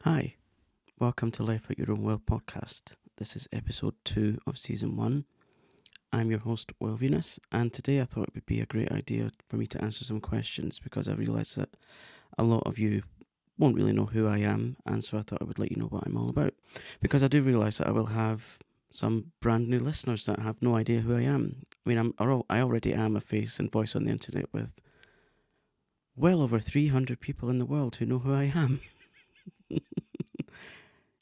Hi, welcome to Life at Your Own Will podcast. This is episode 2 of season 1. I'm your host, Will Venus, and today I thought it would be a great idea for me to answer some questions because I realised that a lot of you won't really know who I am, and so I thought I would let you know what I'm all about. Because I do realise that I will have some brand new listeners that have no idea who I am. I already am a face and voice on the internet with well over 300 people in the world who know who I am.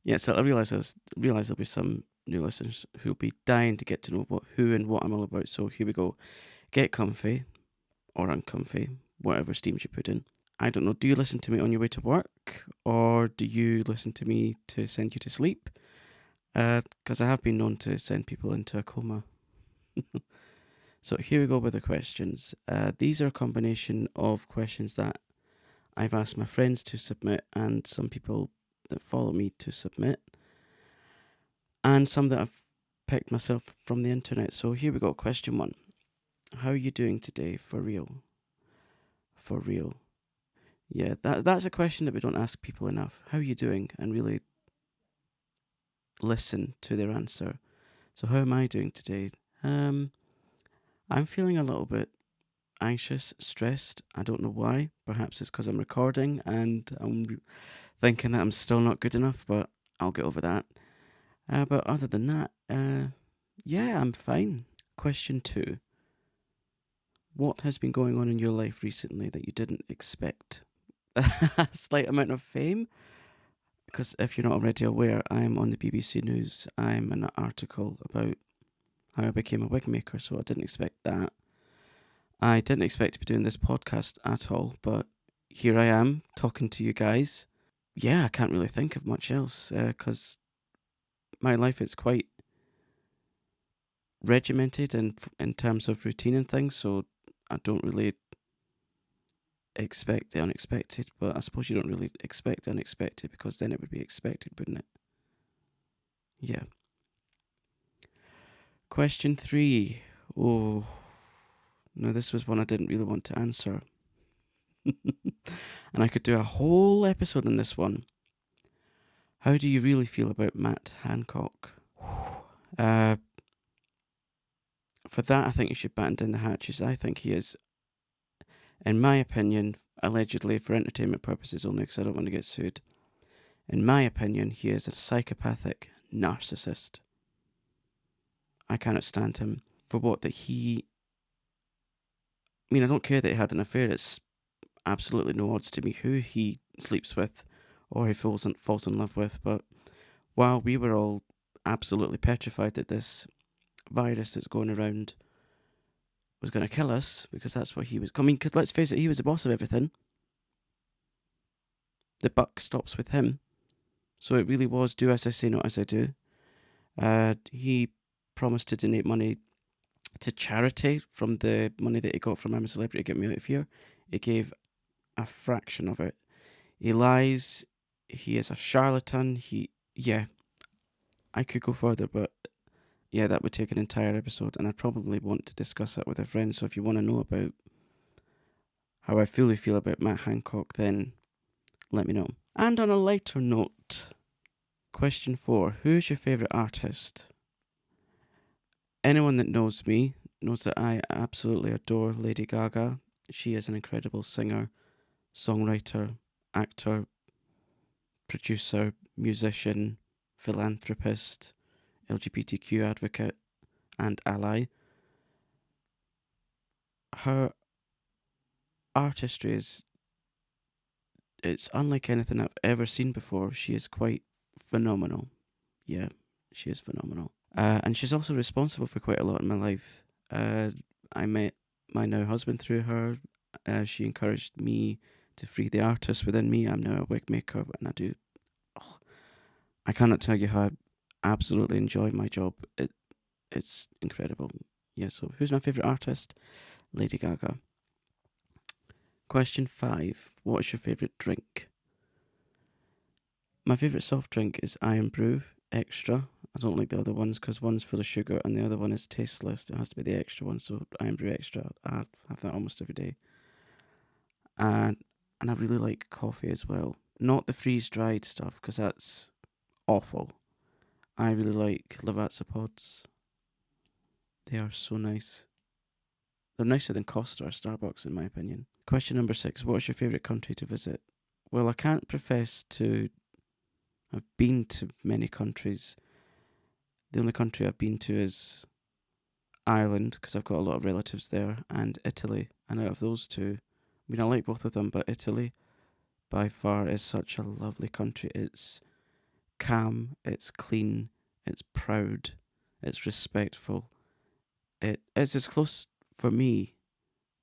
Yeah, so I realise there'll be some new listeners who'll be dying to get to know who and what I'm all about. So here we go. Get comfy or uncomfy, whatever steams you put in. I don't know. Do you listen to me on your way to work, or do you listen to me to send you to sleep? Because I have been known to send people into a coma. So here we go with the questions. These are a combination of questions that I've asked my friends to submit and some people that follow me to submit, and some that I've picked myself from the internet. So here we go. Question 1. How are you doing today? For real? For real. Yeah, that's a question that we don't ask people enough. How are you doing? And really listen to their answer. So how am I doing today? I'm feeling a little bit anxious, stressed. I don't know why. Perhaps it's because I'm recording and I'm thinking that I'm still not good enough, but I'll get over that. But other than that, yeah, I'm fine. Question 2. What has been going on in your life recently that you didn't expect? A slight amount of fame? Because if you're not already aware, I'm on the BBC News. I'm in an article about how I became a wig maker, so I didn't expect that. I didn't expect to be doing this podcast at all, but here I am talking to you guys. Yeah, I can't really think of much else because my life is quite regimented in terms of routine and things, so I don't really expect the unexpected, but I suppose you don't really expect the unexpected because then it would be expected, wouldn't it? Yeah. Question 3. Oh, no, this was one I didn't really want to answer. And I could do a whole episode on this one. How do you really feel about Matt Hancock? For that, I think you should batten down the hatches. I think he is, in my opinion, allegedly for entertainment purposes only because I don't want to get sued. In my opinion, he is a psychopathic narcissist. I cannot stand him for what that he... I mean, I don't care that he had an affair. It's absolutely no odds to me who he sleeps with or he falls in love with. But while we were all absolutely petrified that this virus that's going around was going to kill us, because that's what he was... I mean, because let's face it, he was the boss of everything. The buck stops with him. So it really was do as I say, not as I do. He promised to donate money to charity from the money that he got from I'm a Celebrity, Get Me Out of Here. He gave a fraction of it. He lies. He is a charlatan. Yeah, I could go further, but yeah, that would take an entire episode, and I'd probably want to discuss that with a friend. So if you want to know about how I fully feel about Matt Hancock, then let me know. And on a lighter note, question 4. Who's your favourite artist? Anyone that knows me knows that I absolutely adore Lady Gaga. She is an incredible singer, songwriter, actor, producer, musician, philanthropist, LGBTQ advocate, and ally. Her artistry it's unlike anything I've ever seen before. She is quite phenomenal. Yeah, she is phenomenal. And she's also responsible for quite a lot in my life. I met my now husband through her. She encouraged me to free the artist within me. I'm now a wig maker, and I cannot tell you how I absolutely enjoy my job. It's incredible. Yeah, so who's my favourite artist? Lady Gaga. Question 5. What is your favourite drink? My favourite soft drink is Iron Brew Extra. I don't like the other ones because one's full of sugar and the other one is tasteless. It has to be the extra one, so Iron Brew Extra. I have that almost every day. And I really like coffee as well. Not the freeze-dried stuff, because that's awful. I really like Lavazza pods. They are so nice. They're nicer than Costa or Starbucks, in my opinion. Question number 6. What is your favourite country to visit? Well, I can't profess to have been to many countries. The only country I've been to is Ireland, because I've got a lot of relatives there, and Italy. And out of those two, I mean, I like both of them, but Italy, by far, is such a lovely country. It's calm, it's clean, it's proud, it's respectful. It is as close, for me,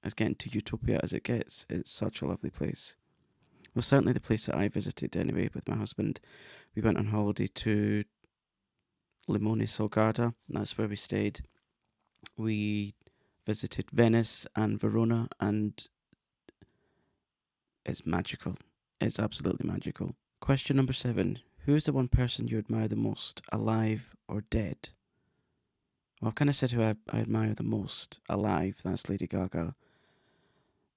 as getting to utopia as it gets. It's such a lovely place. Well, certainly the place that I visited anyway with my husband. We went on holiday to Limone Solgarda. That's where we stayed. We visited Venice and Verona, and it's magical. It's absolutely magical. Question number 7. Who is the one person you admire the most, alive or dead? Well, I've kind of said who I admire the most, alive. That's Lady Gaga.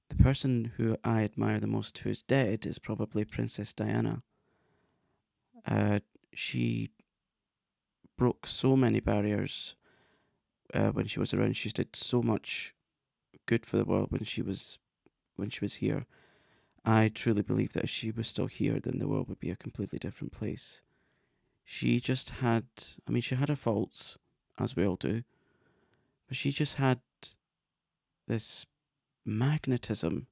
The person who I admire the most who is dead is probably Princess Diana. She broke so many barriers when she was around. She did so much good for the world when she was here. I truly believe that if she was still here, then the world would be a completely different place. She just had, she had her faults, as we all do, but she just had this magnetism,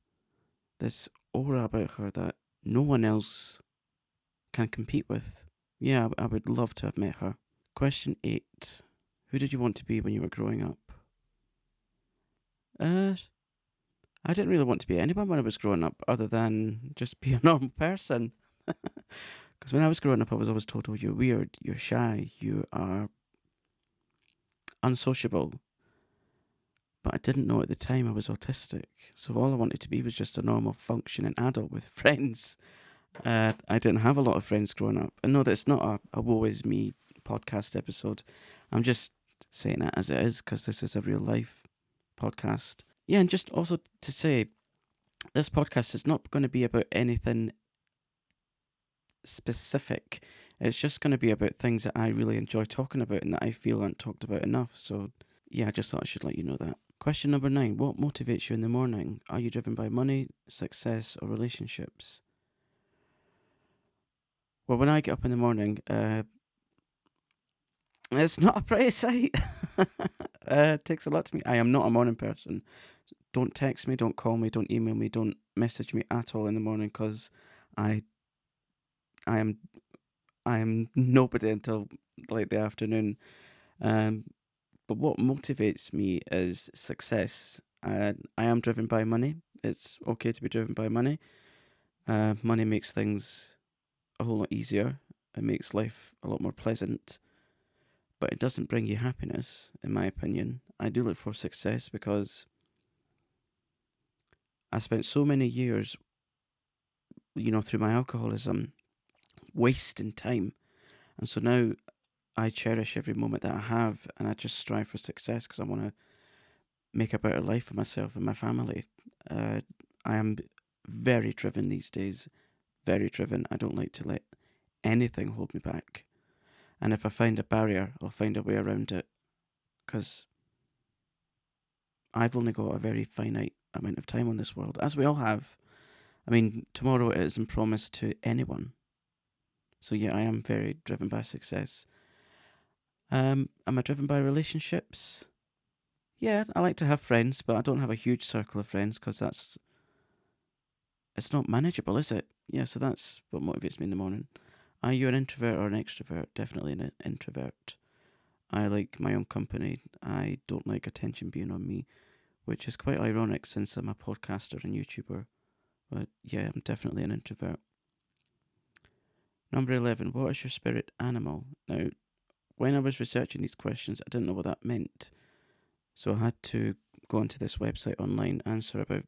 this aura about her that no one else can compete with. Yeah, I would love to have met her. Question 8. Who did you want to be when you were growing up? I didn't really want to be anyone when I was growing up, other than just be a normal person. Because when I was growing up, I was always told, oh, you're weird, you're shy, you are unsociable. But I didn't know at the time I was autistic. So all I wanted to be was just a normal functioning adult with friends. I didn't have a lot of friends growing up. And no, that's not a woe is me podcast episode. I'm just saying it as it is, because this is a real life podcast. Yeah, and just also to say, this podcast is not going to be about anything specific. It's just going to be about things that I really enjoy talking about and that I feel aren't talked about enough. So yeah, I just thought I should let you know that. Question number 9. What motivates you in the morning? Are you driven by money, success, or relationships? Well, when I get up in the morning, it's not a pretty sight. It takes a lot to me. I am not a morning person. Don't text me, don't call me, don't email me, don't message me at all in the morning, because I am nobody until like the afternoon. But what motivates me is success. I am driven by money. It's okay to be driven by money. Money makes things a whole lot easier. It makes life a lot more pleasant. But it doesn't bring you happiness, in my opinion. I do look for success because I spent so many years, through my alcoholism, wasting time. And so now I cherish every moment that I have, and I just strive for success because I want to make a better life for myself and my family. I am very driven these days, very driven. I don't like to let anything hold me back. And if I find a barrier, I'll find a way around it, because I've only got a very finite amount of time on this world, as we all have. Tomorrow isn't promised to anyone. So yeah, I am very driven by success. Am I driven by relationships? Yeah, I like to have friends, but I don't have a huge circle of friends, because it's not manageable, is it? Yeah, so that's what motivates me in the morning. Are you an introvert or an extrovert? Definitely an introvert. I like my own company. I don't like attention being on me, which is quite ironic since I'm a podcaster and YouTuber. But yeah, I'm definitely an introvert. Number 11. What is your spirit animal? Now, when I was researching these questions, I didn't know what that meant. So I had to go onto this website online, answer about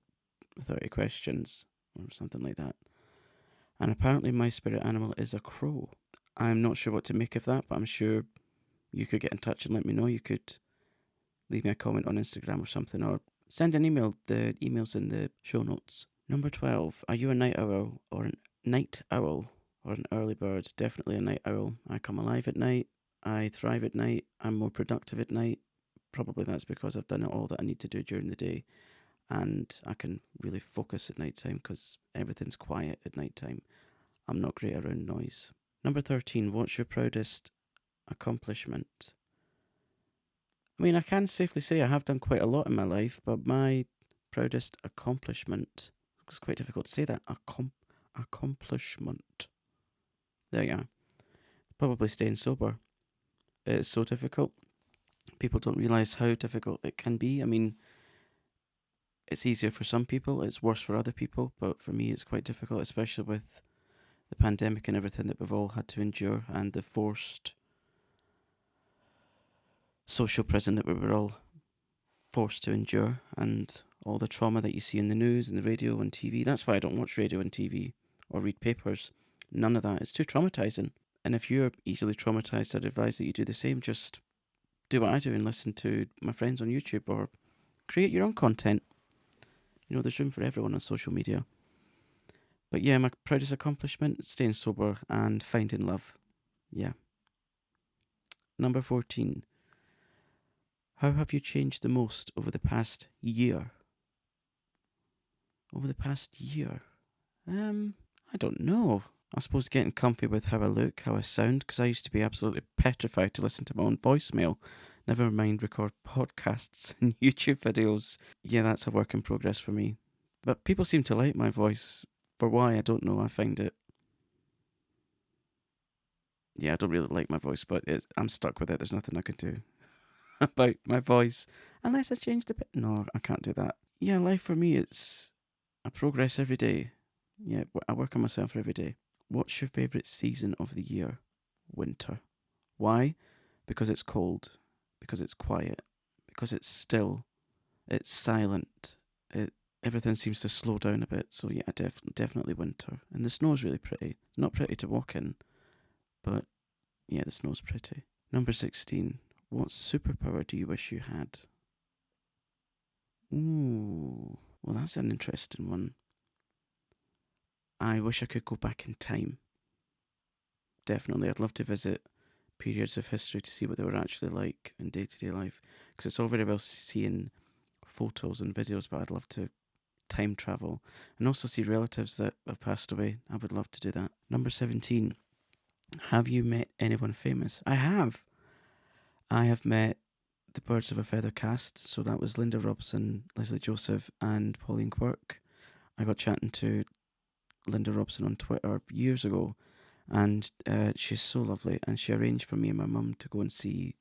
30 questions or something like that. And apparently my spirit animal is a crow. I'm not sure what to make of that, but I'm sure you could get in touch and let me know. You could leave me a comment on Instagram or something, or send an email. The email's in the show notes. Number 12. Are you a night owl or an night owl or an early bird. Definitely a night owl. I come alive at night. I thrive at night. I'm more productive at night. Probably that's because I've done all that I need to do during the day, and I can really focus at night time because everything's quiet at night time. I'm not great around noise. Number 13, what's your proudest accomplishment? I mean, I can safely say I have done quite a lot in my life, but my proudest accomplishment, it's quite difficult to say that, accomplishment. There you are. Probably staying sober. It's so difficult. People don't realise how difficult it can be. I mean, it's easier for some people, it's worse for other people, but for me it's quite difficult, especially with the pandemic and everything that we've all had to endure, and the forced social prison that we were all forced to endure, and all the trauma that you see in the news and the radio and TV. That's why I don't watch radio and TV or read papers. None of that. It's too traumatizing. And if you're easily traumatized, I'd advise that you do the same. Just do what I do and listen to my friends on YouTube, or create your own content. You know, there's room for everyone on social media. But yeah, my proudest accomplishment, staying sober and finding love. Yeah. Number 14. How have you changed the most over the past year? Over the past year? I don't know. I suppose getting comfy with how I look, how I sound, because I used to be absolutely petrified to listen to my own voicemail. Never mind record podcasts and YouTube videos. Yeah, that's a work in progress for me. But people seem to like my voice. For why, I don't know. I find it... Yeah, I don't really like my voice, but I'm stuck with it. There's nothing I can do about my voice. Unless I change a bit. No, I can't do that. Yeah, life for me, it's a progress every day. Yeah, I work on myself every day. What's your favourite season of the year? Winter. Why? Because it's cold. Because it's quiet. Because it's still. It's silent. Everything seems to slow down a bit. So yeah, definitely winter. And the snow's really pretty. Not pretty to walk in, but yeah, the snow's pretty. Number 16. What superpower do you wish you had? Ooh, well, that's an interesting one. I wish I could go back in time. Definitely, I'd love to visit periods of history to see what they were actually like in day-to-day life. Because it's all very well seeing photos and videos, but I'd love to time travel and also see relatives that have passed away. I would love to do that. Number 17. Have you met anyone famous? I have. I have met the Birds of a Feather cast. So that was Linda Robson, Leslie Joseph, and Pauline Quirk. I got chatting to Linda Robson on Twitter years ago, and she's so lovely, and she arranged for me and my mum to go and see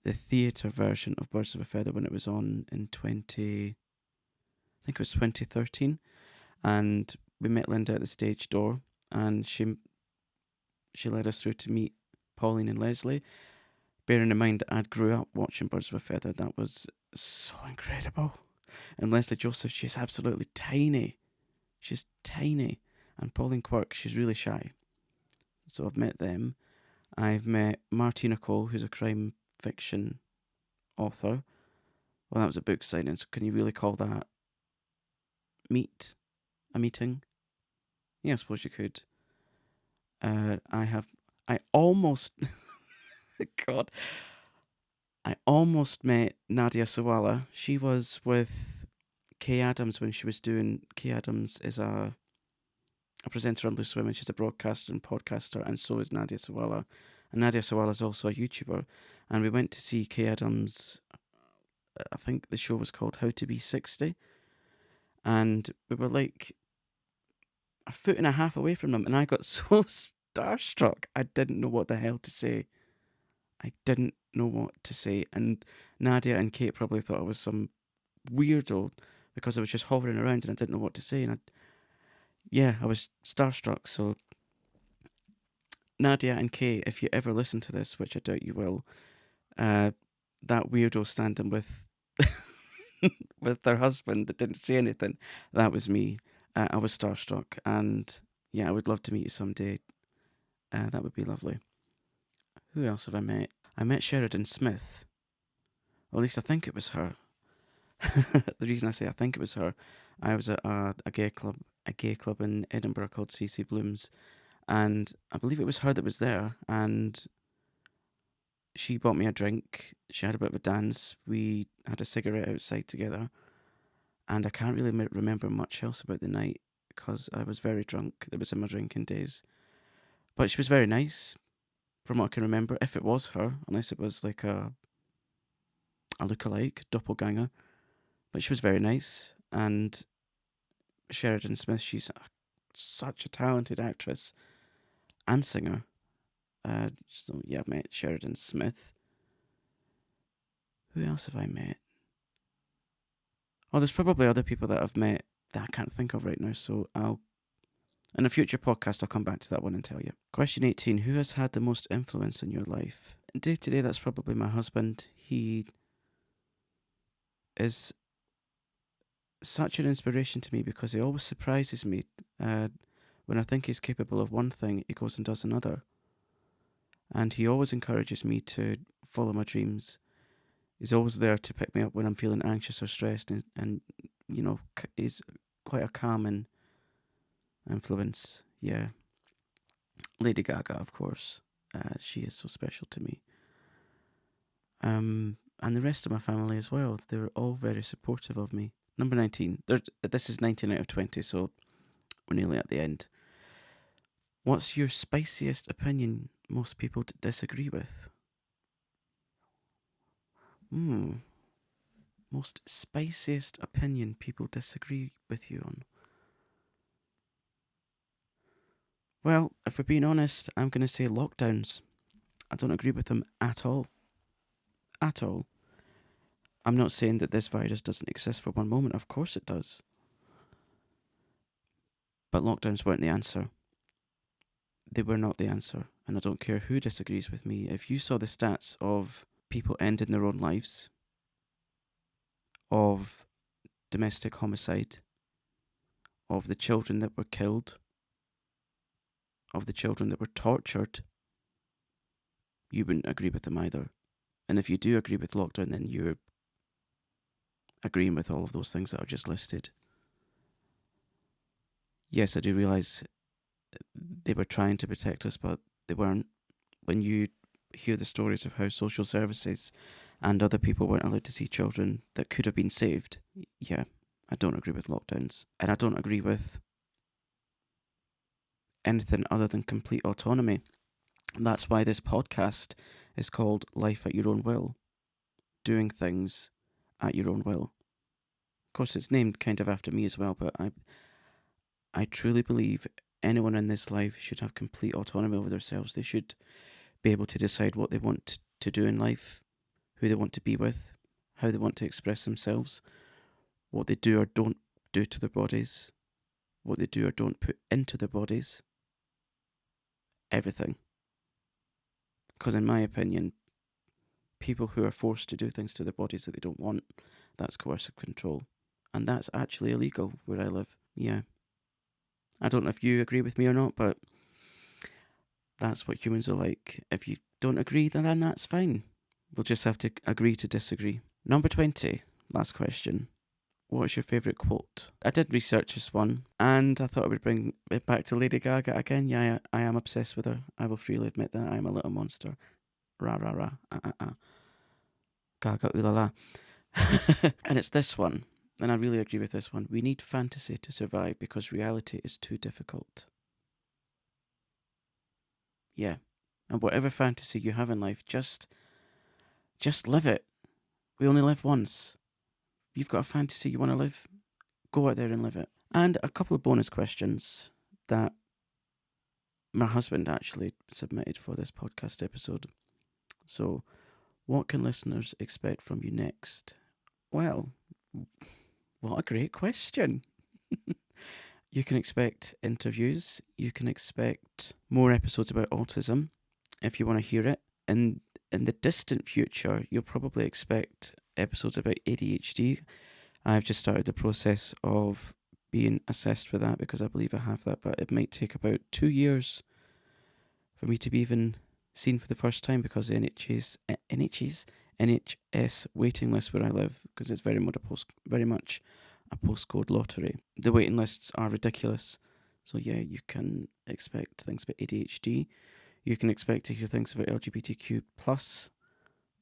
the theatre version of Birds of a Feather when it was on in I think it was 2013, and we met Linda at the stage door, and she led us through to meet Pauline and Leslie. Bearing in mind that I'd grew up watching Birds of a Feather, that was so incredible. And Leslie Joseph, she's absolutely tiny. She's tiny. And Pauline Quirk, she's really shy. So I've met them. I've met Martina Cole, who's a crime fiction author. Well, that was a book signing, so can you really call that a meeting? Yeah, I suppose you could. I almost, God, I almost met Nadia Sawalha. She was with Kaye Adams when she was doing, Kaye Adams is a presenter on Loose Women. She's a broadcaster and podcaster, and so is Nadia Sawalha. And Nadia Sawalha is also a YouTuber. And we went to see Kaye Adams, I think the show was called How to Be 60. And we were like a foot and a half away from them, and I got so starstruck. I didn't know what the hell to say. And Nadia and Kate probably thought I was some weirdo because I was just hovering around and I didn't know what to say. And I was starstruck. So Nadia and Kate, if you ever listen to this, which I doubt you will, that weirdo standing with with their husband that didn't say anything, that was me. I was starstruck, and yeah, I would love to meet you someday. That would be lovely. Who else have I met? I met Sheridan Smith. Or at least I think it was her. The reason I say I think it was her, I was at a gay club a gay club in Edinburgh called CC Blooms, and I believe it was her that was there, and she bought me a drink. She had a bit of a dance. We had a cigarette outside together, and I can't really remember much else about the night because I was very drunk. It was in my drinking days, but she was very nice, from what I can remember. If it was her, unless it was like a lookalike, doppelganger, but she was very nice. And Sheridan Smith, she's such a talented actress and singer. So yeah, I've met Sheridan Smith. Who else have I met? Oh, there's probably other people that I've met that I can't think of right now, so in a future podcast, I'll come back to that one and tell you. Question 18, who has had the most influence in your life? Day to day, that's probably my husband. He is such an inspiration to me because he always surprises me. When I think he's capable of one thing, he goes and does another. And he always encourages me to follow my dreams. He's always there to pick me up when I'm feeling anxious or stressed, and you know, he's quite a calming influence. Yeah. Lady Gaga, of course. She is so special to me. And the rest of my family as well. They're all very supportive of me. Number 19. This is 19 out of 20, so we're nearly at the end. What's your spiciest opinion most people disagree with? Most spiciest opinion people disagree with you on? Well, if we're being honest, I'm going to say lockdowns. I don't agree with them at all. At all. I'm not saying that this virus doesn't exist for one moment. Of course it does. But lockdowns weren't the answer. They were not the answer. And I don't care who disagrees with me. If you saw the stats of people ending their own lives, of domestic homicide, of the children that were killed, of the children that were tortured, you wouldn't agree with them either. And if you do agree with lockdown, then you're agreeing with all of those things that are just listed. Yes, I do realise they were trying to protect us, but they weren't. When you hear the stories of how social services and other people weren't allowed to see children that could have been saved, yeah, I don't agree with lockdowns. And I don't agree with anything other than complete autonomy. That's why this podcast is called Life at Your Own Will. Doing things at your own will. Of course, it's named kind of after me as well, but I truly believe anyone in this life should have complete autonomy over themselves. They should be able to decide what they want to do in life, who they want to be with, how they want to express themselves, what they do or don't do to their bodies, what they do or don't put into their bodies. Everything. Because in my opinion, people who are forced to do things to their bodies that they don't want, that's coercive control. And that's actually illegal where I live. Yeah. I don't know if you agree with me or not, but that's what humans are like. If you don't agree, then that's fine. We'll just have to agree to disagree. Number 20, last question. What is your favourite quote? I did research this one, and I thought I would bring it back to Lady Gaga again. Yeah, I am obsessed with her. I will freely admit that. I am a little monster. Rah, rah, rah. Gaga, ooh la la. And it's this one, and I really agree with this one. We need fantasy to survive because reality is too difficult. Yeah. And whatever fantasy you have in life, just live it. We only live once. If you've got a fantasy you want to live, go out there and live it. And a couple of bonus questions that my husband actually submitted for this podcast episode. So, what can listeners expect from you next? Well, what a great question. You can expect interviews. You can expect more episodes about autism if you want to hear it. In the distant future, you'll probably expect episodes about ADHD. I've just started the process of being assessed for that because I believe I have that, but it might take about 2 years for me to be even seen for the first time because the NHS waiting list where I live, because it's very much a postcode lottery. The waiting lists are ridiculous. So yeah, you can expect things about ADHD. You can expect to hear things about LGBTQ plus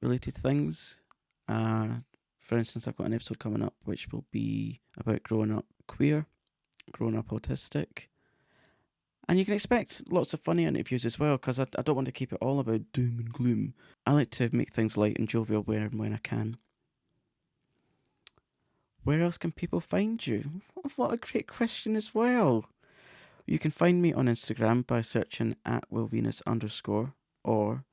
related things. For instance, I've got an episode coming up which will be about growing up queer, growing up autistic. And you can expect lots of funny interviews as well, because I don't want to keep it all about doom and gloom. I like to make things light and jovial where and when I can. Where else can people find you? What a great question as well. You can find me on Instagram by searching at willvenus_, or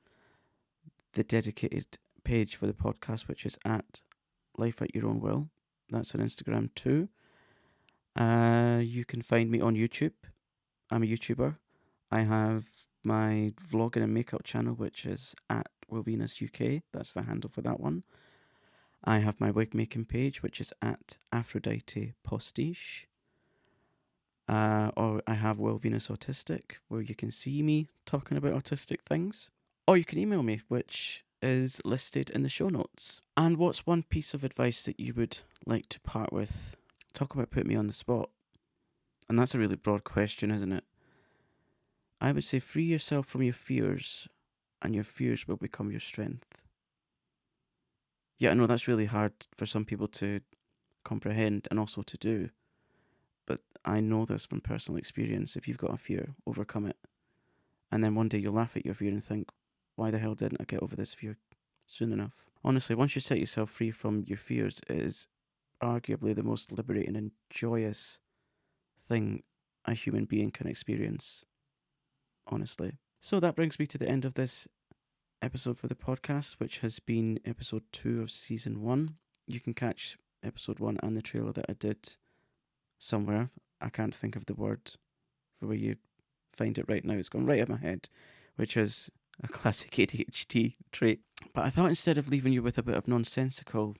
the dedicated page for the podcast, which is at Life at Your Own Will. That's on Instagram too. You can find me on YouTube. I'm a YouTuber. I have my vlogging and makeup channel, which is at willvenusuk. That's the handle for that one. I have my wig making page, which is at Aphrodite Postiche. Or I have Will Venus Autistic, where you can see me talking about autistic things. Or you can email me, which is listed in the show notes. And what's one piece of advice that you would like to part with? Talk about putting me on the spot. And that's a really broad question, isn't it? I would say free yourself from your fears, and your fears will become your strength. Yeah, I know that's really hard for some people to comprehend and also to do. But I know this from personal experience. If you've got a fear, overcome it. And then one day you'll laugh at your fear and think, why the hell didn't I get over this fear soon enough? Honestly, once you set yourself free from your fears, it is arguably the most liberating and joyous thing a human being can experience. Honestly. So that brings me to the end of this episode for the podcast, which has been episode 2 of season 1. You can catch episode 1 and the trailer that I did somewhere. I can't think of the word for where you find it right now. It's gone right out of my head, which is a classic ADHD trait. But I thought instead of leaving you with a bit of nonsensical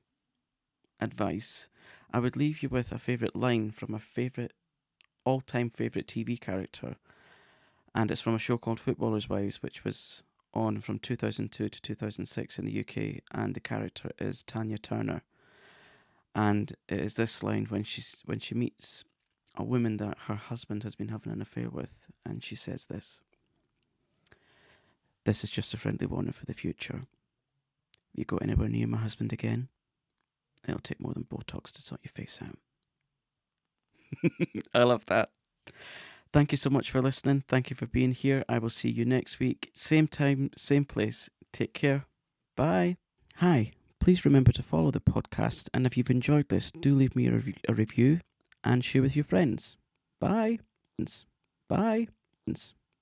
advice, I would leave you with a favourite line from my all-time favourite TV character. And it's from a show called Footballers' Wives, which was on from 2002 to 2006 in the UK, and the character is Tanya Turner. And it is this line when she meets a woman that her husband has been having an affair with, and she says this: "This is just a friendly warning for the future. If you go anywhere near my husband again, it'll take more than Botox to sort your face out." I love that. Thank you so much for listening. Thank you for being here. I will see you next week. Same time, same place. Take care. Bye. Hi. Please remember to follow the podcast, and if you've enjoyed this, do leave me a review and share with your friends. Bye. Bye.